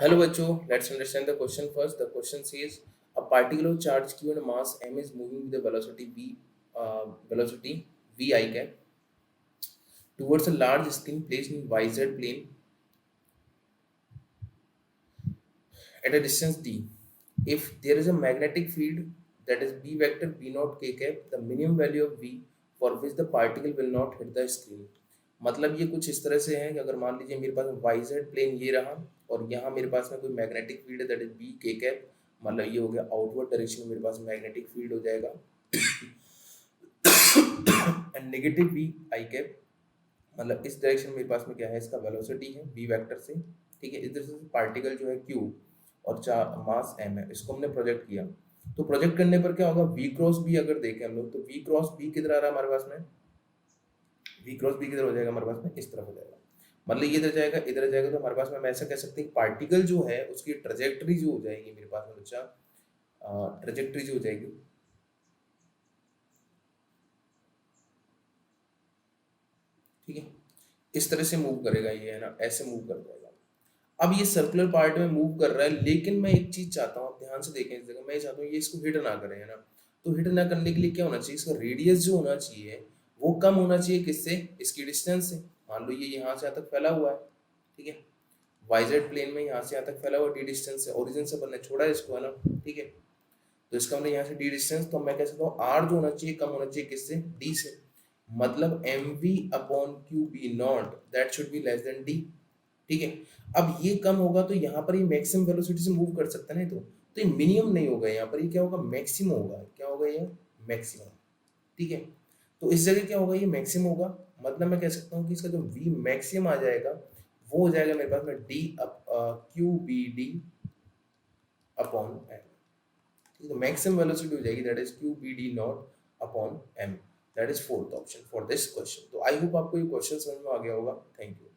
Hello बच्चों, let's understand the question first. The question says a particular charge q and mass m is moving with the velocity v I cap towards a large screen placed in yz plane at a distance d. If there is a magnetic field that is b vector b naught k cap, the minimum value of v for which the particle will not hit the screen. मतलब ये कुछ इस तरह से है कि अगर मान लीजिए मेरे पास वाई जेड प्लेन ये रहा और यहाँ मेरे पास में कोई मैग्नेटिक फील्ड है दैट इज बी के कैप, मतलब ये हो गया आउटवर्ड डायरेक्शन में मेरे पास मैग्नेटिक फील्ड हो जाएगा and negative B I cap, मतलब इस डायरेक्शन में मेरे पास में क्या है, इसका वेलोसिटी है बी वेक्टर से, ठीक है। इधर से पार्टिकल जो है क्यू और चार मास एम है, इसको हमने प्रोजेक्ट किया। तो प्रोजेक्ट करने पर क्या होगा, वी क्रॉस बी अगर देखें हम लोग तो वी क्रॉस बी किधर आ रहा है हमारे पास में, वी क्रॉस बी किधर हो जाएगा हमारे पास में, इस तरफ हो जाएगा। मतलब ये इधर जाएगा इधर जाएगा, तो हमारे पास में हम ऐसा कह सकते हैं पार्टिकल जो है उसकी ट्रेजेक्टरी जो हो जाएगी मेरे पास में बच्चा, ट्रेजेक्टरी जो हो जाएगी, ठीक है, इस तरह से मूव करेगा ये, है ना, ऐसे मूव कर जाएगा। अब ये सर्कुलर पार्ट में मूव कर रहा है, लेकिन मैं एक चीज चाहता हूँ, ध्यान से देखें इस जगह, मैं ये चाहता हूँ ये इसको हिट ना करे, है ना। तो हिट ना करने के लिए क्या होना चाहिए, इसका रेडियस जो होना चाहिए वो कम होना चाहिए, किससे, इसकी डिस्टेंस से। मान लो ये यहाँ से यहाँ तक फैला हुआ है, ठीक है, वाईजेड प्लेन में यहाँ से यहाँ तक फैला हुआ डी डिस्टेंस से, ओरिजिन से बनने छोड़ा है इसको, है ना, ठीक है। तो इसका मतलब यहाँ से डी डिस्टेंस, तो मैं कह सकता हूँ आर जो होना चाहिए कम होना चाहिए किससे, डी से। मतलब M V upon Q B naught that should be less than D, ठीक है। अब ये कम होगा तो यहाँ पर ये मैक्सिमम वेलोसिटी से मूव कर सकता है ना, तो ये मिनिमम नहीं होगा, यहाँ पर ये क्या होगा, मैक्सिमम होगा। क्या होगा ये, मैक्सिमम, ठीक है। तो इस जगह क्या होगा, ये मैक्सिमम होगा। मतलब मैं कह सकता हूँ कि इसका जो वी मैक्सिमम आ जाएगा वो हो जाएगा मेरे पास में D up Q B D upon M, ठीक है। मैक्सिमम वेलोसिटी हो जाएगी that is Q B D naught upon M, that is fourth option for this question. तो आई होप आपको ये क्वेश्चन समझ में आ गया होगा। Thank you.